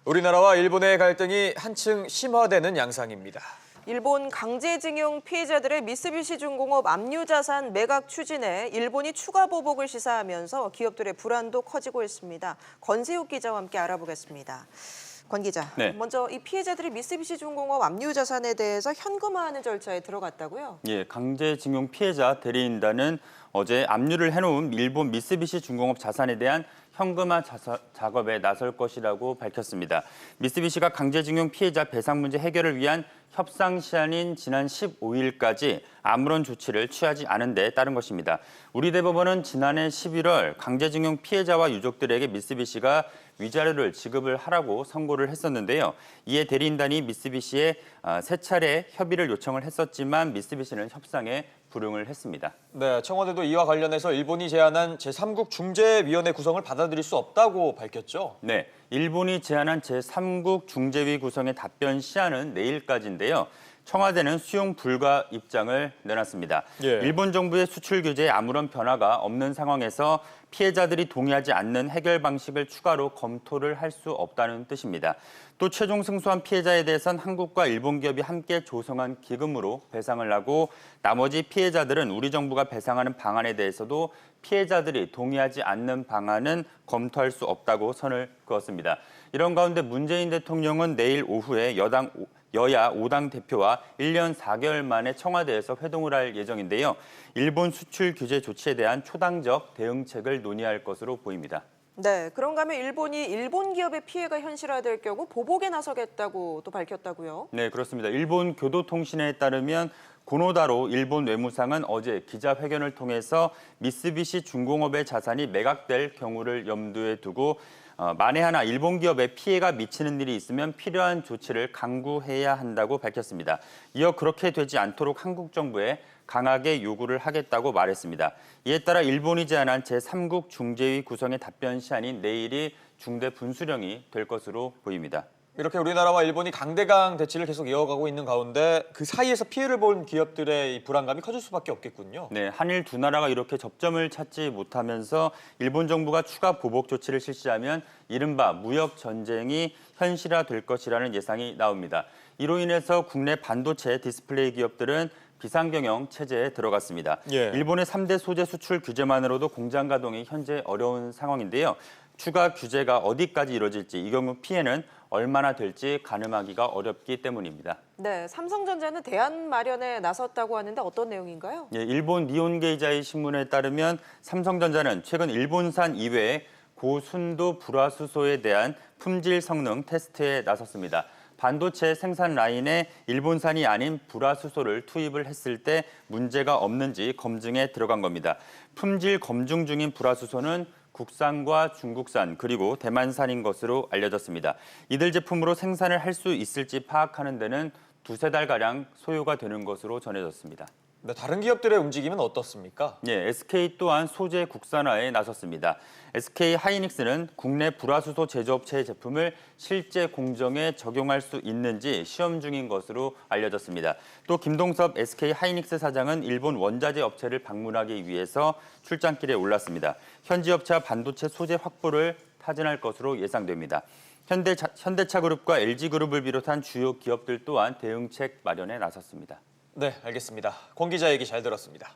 우리나라와 일본의 갈등이 한층 심화되는 양상입니다. 일본 강제징용 피해자들의 미쓰비시중공업 압류자산 매각 추진에 일본이 추가 보복을 시사하면서 기업들의 불안도 커지고 있습니다. 권세욱 기자와 함께 알아보겠습니다. 권 기자, 네. 먼저 이 피해자들이 미쓰비시중공업 압류자산에 대해서 현금화하는 절차에 들어갔다고요? 예, 강제징용 피해자 대리인단은 어제 압류를 해놓은 일본 미쓰비시중공업 자산에 대한 현금화 작업에 나설 것이라고 밝혔습니다. 미쓰비시가 강제징용 피해자 배상 문제 해결을 위한 협상 시한인 지난 15일까지 아무런 조치를 취하지 않은 데 따른 것입니다. 우리 대법원은 지난해 11월 강제징용 피해자와 유족들에게 미쓰비시가 위자료를 지급을 하라고 선고를 했었는데요. 이에 대리인단이 미쓰비시에 세 차례 협의를 요청을 했었지만 미쓰비시는 협상에 불응을 했습니다. 네, 청와대도 이와 관련해서 일본이 제안한 제3국 중재위원회 구성을 받아들일 수 없다고 밝혔죠. 네, 일본이 제안한 제3국 중재위 구성의 답변 시한은 내일까지인데요. 청와대는 수용 불가 입장을 내놨습니다. 예. 일본 정부의 수출 규제에 아무런 변화가 없는 상황에서 피해자들이 동의하지 않는 해결 방식을 추가로 검토를 할 수 없다는 뜻입니다. 또 최종 승소한 피해자에 대해선 한국과 일본 기업이 함께 조성한 기금으로 배상을 하고 나머지 피해자들은 우리 정부가 배상하는 방안에 대해서도 피해자들이 동의하지 않는 방안은 검토할 수 없다고 선을 그었습니다. 이런 가운데 문재인 대통령은 내일 오후에 여야 5당 대표와 1년 4개월 만에 청와대에서 회동을 할 예정인데요. 일본 수출 규제 조치에 대한 초당적 대응책을 논의할 것으로 보입니다. 네, 그런가 하면 일본이 일본 기업의 피해가 현실화될 경우 보복에 나서겠다고 또 밝혔다고요? 네, 그렇습니다. 일본 교도통신에 따르면 고노다로 일본 외무상은 어제 기자회견을 통해서 미쓰비시 중공업의 자산이 매각될 경우를 염두에 두고 만에 하나 일본 기업에 피해가 미치는 일이 있으면 필요한 조치를 강구해야 한다고 밝혔습니다. 이어 그렇게 되지 않도록 한국 정부에 강하게 요구를 하겠다고 말했습니다. 이에 따라 일본이 제안한 제3국 중재위 구성의 답변 시한인 내일이 중대 분수령이 될 것으로 보입니다. 이렇게 우리나라와 일본이 강대강 대치를 계속 이어가고 있는 가운데 그 사이에서 피해를 본 기업들의 이 불안감이 커질 수밖에 없겠군요. 네, 한일 두 나라가 이렇게 접점을 찾지 못하면서 일본 정부가 추가 보복 조치를 실시하면 이른바 무역 전쟁이 현실화될 것이라는 예상이 나옵니다. 이로 인해서 국내 반도체 디스플레이 기업들은 비상경영 체제에 들어갔습니다. 예. 일본의 3대 소재 수출 규제만으로도 공장 가동이 현재 어려운 상황인데요. 추가 규제가 어디까지 이뤄질지 이 경우 피해는 얼마나 될지 가늠하기가 어렵기 때문입니다. 네, 삼성전자는 대안 마련에 나섰다고 하는데 어떤 내용인가요? 예, 일본 니혼게이자이 신문에 따르면 삼성전자는 최근 일본산 이외에 고순도 불화수소에 대한 품질 성능 테스트에 나섰습니다. 반도체 생산 라인에 일본산이 아닌 불화수소를 투입을 했을 때 문제가 없는지 검증에 들어간 겁니다. 품질 검증 중인 불화수소는 국산과 중국산 그리고 대만산인 것으로 알려졌습니다. 이들 제품으로 생산을 할 수 있을지 파악하는 데는 두세 달가량 소요가 되는 것으로 전해졌습니다. 네, 다른 기업들의 움직임은 어떻습니까? 예, SK 또한 소재 국산화에 나섰습니다. SK 하이닉스는 국내 불화수소 제조업체의 제품을 실제 공정에 적용할 수 있는지 시험 중인 것으로 알려졌습니다. 또 김동섭 SK 하이닉스 사장은 일본 원자재 업체를 방문하기 위해서 출장길에 올랐습니다. 현지 업체와 반도체 소재 확보를 타진할 것으로 예상됩니다. 현대차그룹과 LG그룹을 비롯한 주요 기업들 또한 대응책 마련에 나섰습니다. 네, 알겠습니다. 권 기자 얘기 잘 들었습니다.